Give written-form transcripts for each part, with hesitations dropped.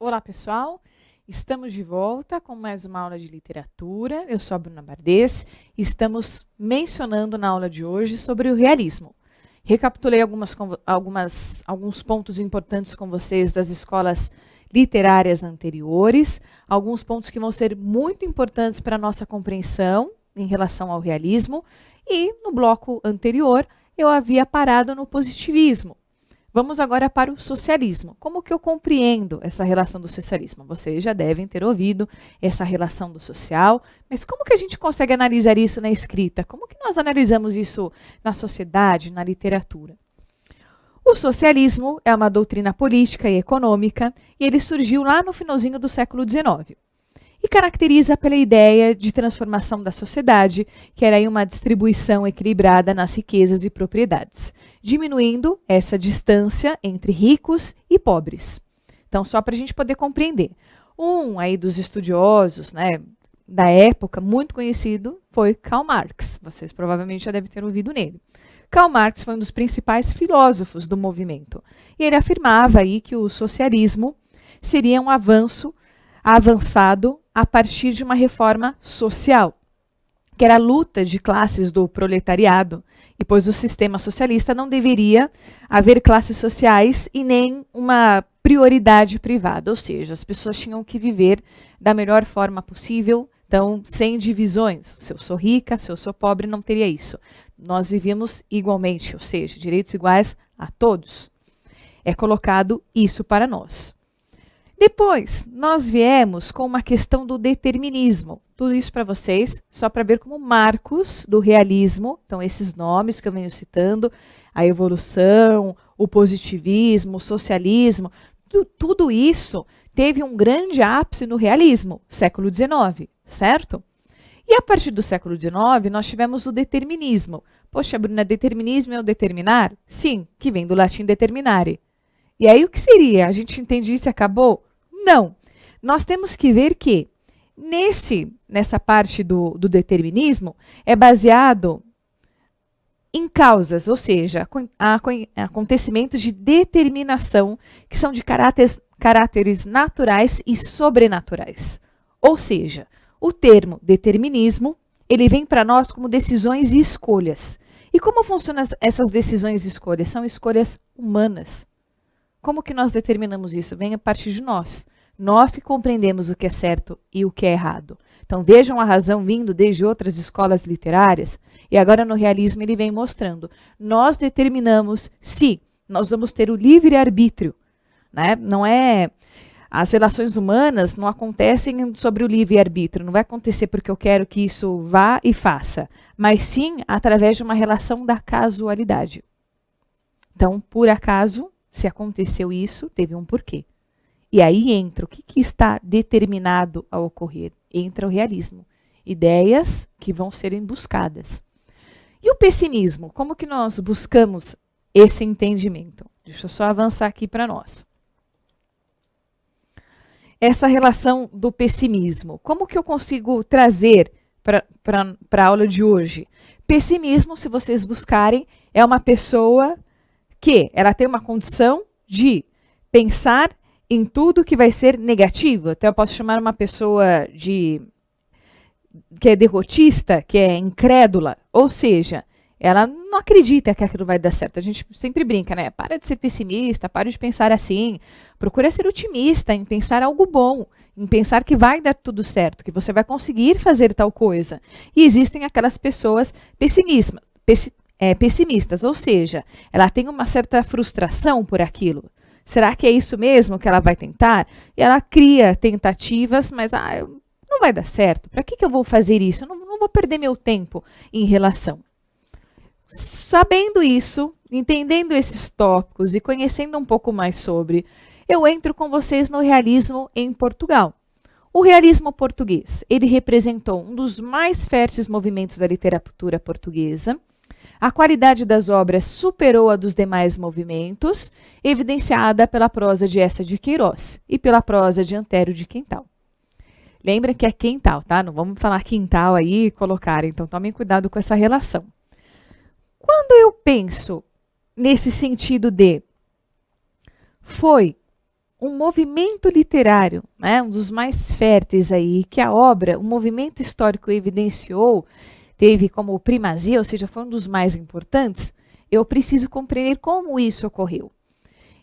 Olá, pessoal! Estamos de volta com mais uma aula de literatura. Eu sou a Bruna Bardez e estamos mencionando na aula de hoje sobre o realismo. Recapitulei alguns pontos importantes com vocês das escolas literárias anteriores, alguns pontos que vão ser muito importantes para a nossa compreensão em relação ao realismo, e no bloco anterior eu havia parado no positivismo. Vamos agora para o socialismo. Como que eu compreendo essa relação do socialismo? Vocês já devem ter ouvido essa relação do social, mas como que a gente consegue analisar isso na escrita? Como que nós analisamos isso na sociedade, na literatura? O socialismo é uma doutrina política e econômica e ele surgiu lá no finalzinho do século XIX. E caracteriza pela ideia de transformação da sociedade, que era aí uma distribuição equilibrada nas riquezas e propriedades, diminuindo essa distância entre ricos e pobres. Então, só para a gente poder compreender. Um aí dos estudiosos, da época, muito conhecido, foi Karl Marx. Vocês provavelmente já devem ter ouvido nele. Karl Marx foi um dos principais filósofos do movimento. E ele afirmava aí que o socialismo seria um avançado a partir de uma reforma social, que era a luta de classes do proletariado, e pois o sistema socialista não deveria haver classes sociais e nem uma prioridade privada, ou seja, as pessoas tinham que viver da melhor forma possível, então sem divisões, se eu sou rica, se eu sou pobre, não teria isso. Nós vivíamos igualmente, ou seja, direitos iguais a todos. É colocado isso para nós. Depois, nós viemos com uma questão do determinismo. Tudo isso para vocês, só para ver como marcos do realismo, então esses nomes que eu venho citando, a evolução, o positivismo, o socialismo, tudo isso teve um grande ápice no realismo, século XIX, certo? E a partir do século XIX, nós tivemos o determinismo. Poxa, Bruna, determinismo é o determinar? Sim, que vem do latim determinare. E aí o que seria? A gente entende isso e acabou? Não. Nós temos que ver que nessa parte do determinismo é baseado em causas, ou seja, acontecimentos de determinação que são de caráteres naturais e sobrenaturais. Ou seja, o termo determinismo, ele vem para nós como decisões e escolhas. E como funcionam essas decisões e escolhas? São escolhas humanas. Como que nós determinamos isso? Vem a partir de nós. Nós que compreendemos o que é certo e o que é errado. Então vejam a razão vindo desde outras escolas literárias. E agora no realismo ele vem mostrando. Nós determinamos se nós vamos ter o livre-arbítrio. Não é... As relações humanas não acontecem sobre o livre-arbítrio. Não vai acontecer porque eu quero que isso vá e faça. Mas sim através de uma relação da casualidade. Então, por acaso... Se aconteceu isso, teve um porquê. E aí entra o que está determinado a ocorrer. Entra o realismo. Ideias que vão serem buscadas. E o pessimismo? Como que nós buscamos esse entendimento? Deixa eu só avançar aqui para nós. Essa relação do pessimismo. Como que eu consigo trazer para a aula de hoje? Pessimismo, se vocês buscarem, é uma pessoa... que ela tem uma condição de pensar em tudo que vai ser negativo. Até eu posso chamar uma pessoa que é derrotista, que é incrédula. Ou seja, ela não acredita que aquilo vai dar certo. A gente sempre brinca, Para de ser pessimista, para de pensar assim. Procura ser otimista em pensar algo bom, em pensar que vai dar tudo certo, que você vai conseguir fazer tal coisa. E existem aquelas pessoas pessimistas, ou seja, ela tem uma certa frustração por aquilo. Será que é isso mesmo que ela vai tentar? E ela cria tentativas, mas não vai dar certo. Para que eu vou fazer isso? Eu não vou perder meu tempo em relação. Sabendo isso, entendendo esses tópicos e conhecendo um pouco mais sobre, eu entro com vocês no realismo em Portugal. O realismo português, ele representou um dos mais férteis movimentos da literatura portuguesa. A qualidade das obras superou a dos demais movimentos, evidenciada pela prosa de Eça de Queiroz e pela prosa de Antério de Quintal. Lembra que é Quintal, tá? Não vamos falar Quintal aí e colocar, então tomem cuidado com essa relação. Quando eu penso nesse sentido de foi um movimento literário, né, um dos mais férteis aí, que a obra, o movimento histórico evidenciou, teve como primazia, ou seja, foi um dos mais importantes, eu preciso compreender como isso ocorreu.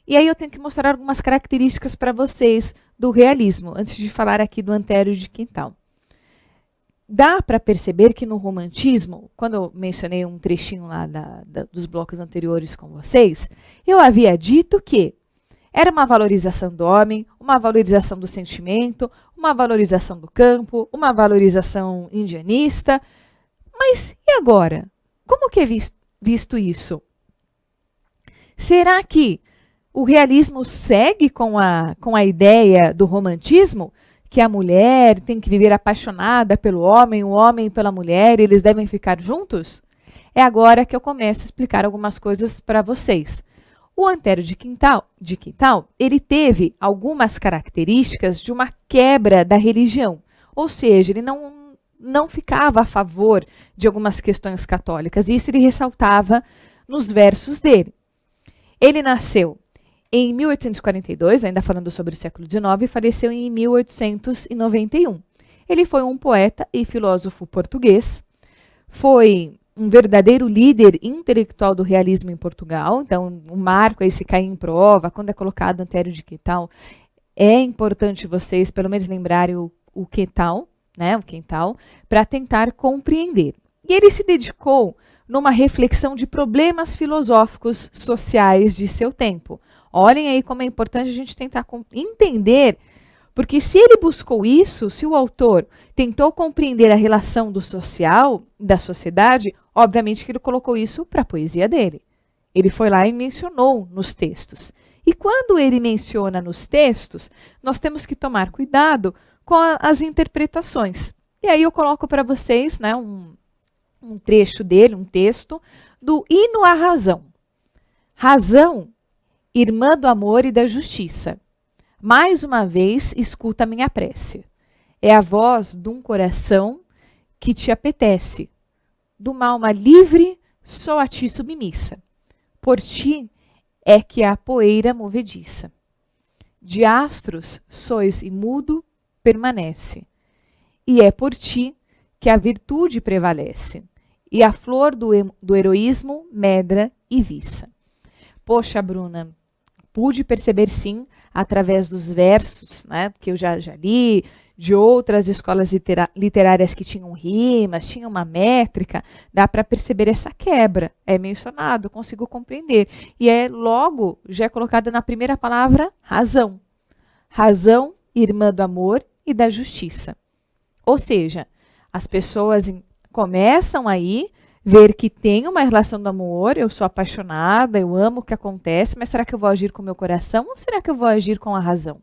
E aí eu tenho que mostrar algumas características para vocês do realismo, antes de falar aqui do Antero de Quintal. Dá para perceber que no romantismo, quando eu mencionei um trechinho lá dos blocos anteriores com vocês, eu havia dito que era uma valorização do homem, uma valorização do sentimento, uma valorização do campo, uma valorização indianista. Mas e agora? Como que é visto isso? Será que o realismo segue com a ideia do romantismo? Que a mulher tem que viver apaixonada pelo homem, o homem pela mulher, e eles devem ficar juntos? É agora que eu começo a explicar algumas coisas para vocês. O Antero de Quintal, ele teve algumas características de uma quebra da religião. Ou seja, ele não ficava a favor de algumas questões católicas. Isso ele ressaltava nos versos dele. Ele nasceu em 1842, ainda falando sobre o século XIX, e faleceu em 1891. Ele foi um poeta e filósofo português. Foi um verdadeiro líder intelectual do realismo em Portugal. Então, o marco aí se cair em prova, quando é colocado Antero de Quintal, é importante vocês, pelo menos, lembrarem o Quintal, né, o Quintal, para tentar compreender. E ele se dedicou numa reflexão de problemas filosóficos sociais de seu tempo. Olhem aí como é importante a gente tentar entender, porque se ele buscou isso, se o autor tentou compreender a relação do social, da sociedade, obviamente que ele colocou isso para a poesia dele. Ele foi lá e mencionou nos textos. E quando ele menciona nos textos, nós temos que tomar cuidado com as interpretações. E aí eu coloco para vocês, né, um trecho dele, um texto, do Hino à Razão. Razão, irmã do amor e da justiça, mais uma vez escuta a minha prece. É a voz de um coração que te apetece. De uma alma livre, só a ti submissa. Por ti é que a poeira movediça. De astros sois e mudo permanece. E é por ti que a virtude prevalece. E a flor do heroísmo medra e viça. Poxa, Bruna, pude perceber sim, através dos versos, né, que eu já li, de outras escolas literárias que tinham rimas, tinham uma métrica, dá para perceber essa quebra. É mencionado, consigo compreender. E logo, já é colocada na primeira palavra, razão. Razão, irmã do amor e da justiça. Ou seja, as pessoas começam aí ver que tem uma relação do amor, eu sou apaixonada, eu amo o que acontece, mas será que eu vou agir com o meu coração ou será que eu vou agir com a razão?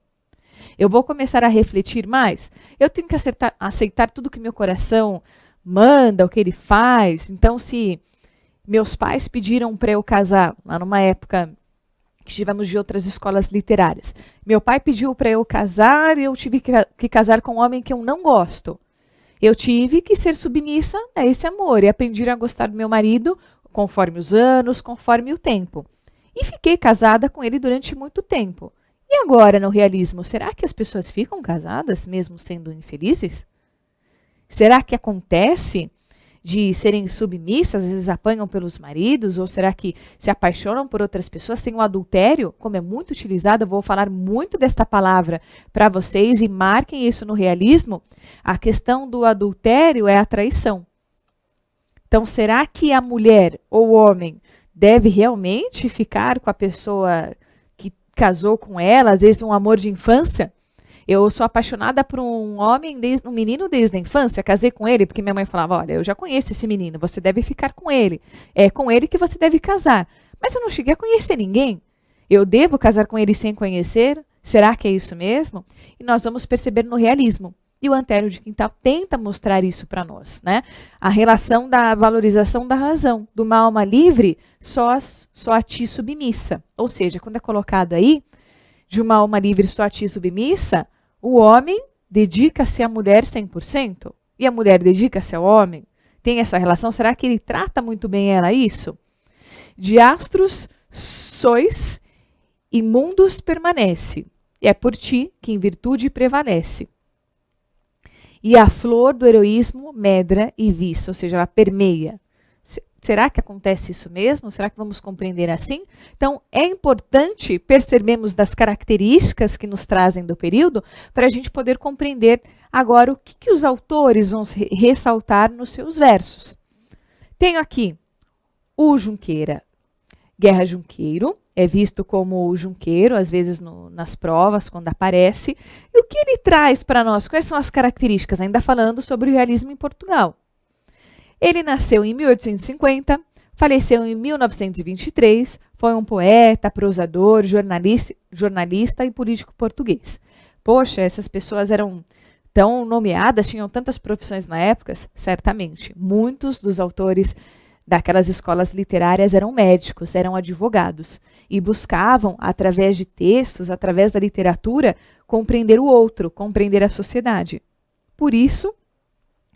Eu vou começar a refletir mais? Eu tenho que aceitar tudo que meu coração manda, o que ele faz. Então, se meus pais pediram para eu casar, lá numa época que tivemos de outras escolas literárias, meu pai pediu para eu casar e eu tive que casar com um homem que eu não gosto. Eu tive que ser submissa a esse amor e aprendi a gostar do meu marido conforme os anos, conforme o tempo. E fiquei casada com ele durante muito tempo. E agora, no realismo, será que as pessoas ficam casadas mesmo sendo infelizes? Será que acontece de serem submissas, às vezes apanham pelos maridos, ou será que se apaixonam por outras pessoas? Tem o adultério, como é muito utilizado, eu vou falar muito desta palavra para vocês e marquem isso no realismo. A questão do adultério é a traição. Então, será que a mulher ou o homem deve realmente ficar com a pessoa que casou com ela, às vezes um amor de infância? Eu sou apaixonada por um homem, um menino desde a infância, casei com ele, porque minha mãe falava, olha, eu já conheço esse menino, você deve ficar com ele. É com ele que você deve casar. Mas eu não cheguei a conhecer ninguém. Eu devo casar com ele sem conhecer? Será que é isso mesmo? E nós vamos perceber no realismo. E o Antero de Quintal tenta mostrar isso para nós, né? A relação da valorização da razão, de uma alma livre, só a ti submissa. Ou seja, quando é colocado aí, de uma alma livre só a ti submissa, o homem dedica-se à mulher 100%? E a mulher dedica-se ao homem? Tem essa relação? Será que ele trata muito bem ela isso? De astros sois e mundos permanece. e é por ti que em virtude prevalece. E a flor do heroísmo medra e viça, ou seja, ela permeia. Será que acontece isso mesmo? Será que vamos compreender assim? Então, é importante percebermos das características que nos trazem do período para a gente poder compreender agora o que os autores vão ressaltar nos seus versos. Tenho aqui o Junqueira. Guerra Junqueiro, é visto como o Junqueiro, às vezes nas provas, quando aparece. E o que ele traz para nós? Quais são as características? Ainda falando sobre o realismo em Portugal. Ele nasceu em 1850, faleceu em 1923, foi um poeta, prosador, jornalista e político português. Poxa, essas pessoas eram tão nomeadas, tinham tantas profissões na época? Certamente. Muitos dos autores daquelas escolas literárias eram médicos, eram advogados e buscavam, através de textos, através da literatura, compreender o outro, compreender a sociedade. Por isso,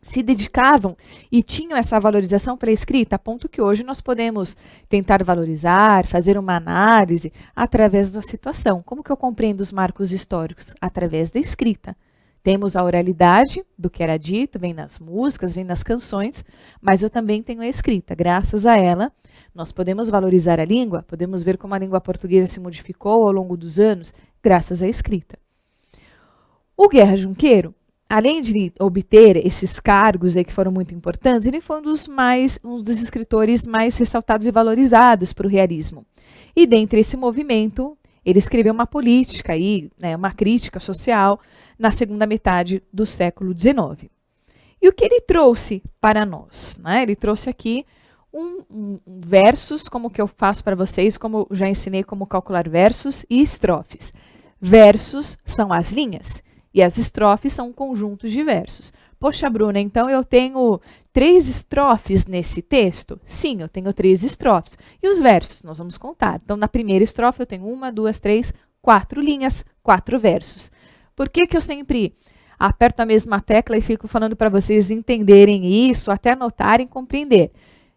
se dedicavam e tinham essa valorização pela escrita, a ponto que hoje nós podemos tentar valorizar, fazer uma análise através da situação. Como que eu compreendo os marcos históricos? Através da escrita. Temos a oralidade do que era dito, vem nas músicas, vem nas canções, mas eu também tenho a escrita. Graças a ela, nós podemos valorizar a língua, podemos ver como a língua portuguesa se modificou ao longo dos anos, graças à escrita. O Guerra Junqueiro, além de obter esses cargos aí que foram muito importantes, ele foi um dos escritores mais ressaltados e valorizados para o realismo. E dentre esse movimento, ele escreveu uma política, aí, né, uma crítica social, na segunda metade do século XIX. E o que ele trouxe para nós? Né? Ele trouxe aqui versos, como que eu faço para vocês, como já ensinei como calcular versos e estrofes. Versos são as linhas e as estrofes são conjuntos de versos. Poxa, Bruna, então eu tenho 3 estrofes nesse texto? Sim, eu tenho 3 estrofes. E os versos? Nós vamos contar. Então, na primeira estrofe eu tenho 1, 2, 3, 4 linhas, 4 versos. Por que eu sempre aperto a mesma tecla e fico falando para vocês entenderem isso, até anotarem e compreender?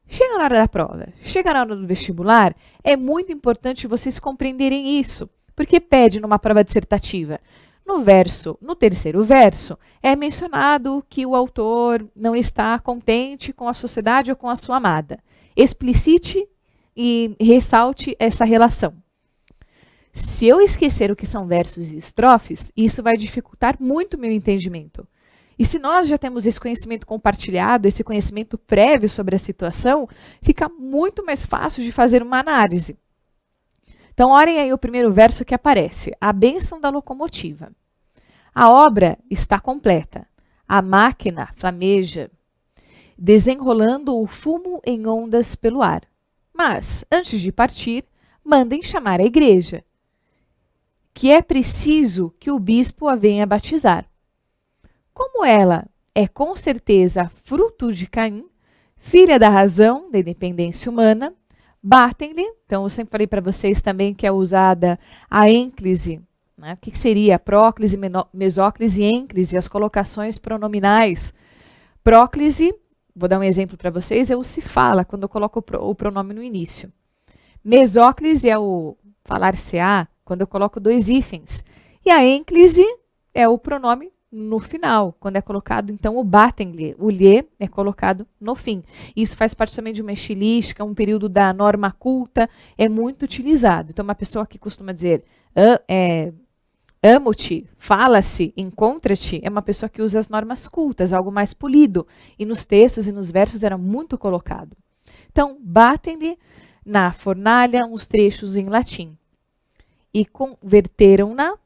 Chega na hora da prova, chega na hora do vestibular, é muito importante vocês compreenderem isso, porque pede numa prova dissertativa. No terceiro verso, é mencionado que o autor não está contente com a sociedade ou com a sua amada. Explicite e ressalte essa relação. Se eu esquecer o que são versos e estrofes, isso vai dificultar muito o meu entendimento. E se nós já temos esse conhecimento compartilhado, esse conhecimento prévio sobre a situação, fica muito mais fácil de fazer uma análise. Então, olhem aí o primeiro verso que aparece. A bênção da locomotiva. A obra está completa. A máquina flameja, desenrolando o fumo em ondas pelo ar. Mas, antes de partir, mandem chamar a igreja, que é preciso que o bispo a venha batizar. Como ela é com certeza fruto de Caim, filha da razão, da independência humana, batem-lhe, então eu sempre falei para vocês também que é usada a ênclise, né? O que seria próclise, mesóclise e ênclise, as colocações pronominais. Próclise, vou dar um exemplo para vocês, é o se fala, quando eu coloco o pronome no início. Mesóclise é o falar-se-á, quando eu coloco 2 hífens. E a ênclise é o pronome no final, quando é colocado, então, o batem-lhe, o lhe é colocado no fim. Isso faz parte também de uma estilística, um período da norma culta, é muito utilizado. Então, uma pessoa que costuma dizer amo-te, fala-se, encontra-te, é uma pessoa que usa as normas cultas, algo mais polido. E nos textos e nos versos era muito colocado. Então, batem-lhe na fornalha uns trechos em latim e converteram-na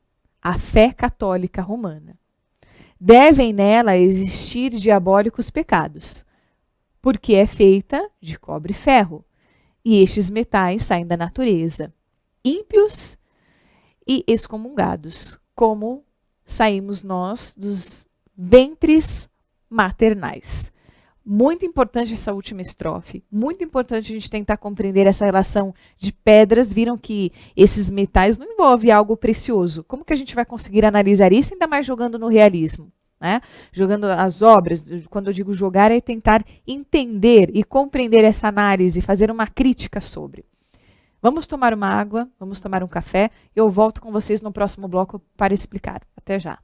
à fé católica romana. Devem nela existir diabólicos pecados, porque é feita de cobre e ferro, e estes metais saem da natureza, ímpios e excomungados, como saímos nós dos ventres maternais. Muito importante essa última estrofe, muito importante a gente tentar compreender essa relação de pedras. Viram que esses metais não envolvem algo precioso. Como que a gente vai conseguir analisar isso, ainda mais jogando no realismo? Né? Jogando as obras, quando eu digo jogar, é tentar entender e compreender essa análise, fazer uma crítica sobre. Vamos tomar uma água, vamos tomar um café. Eu volto com vocês no próximo bloco para explicar. Até já.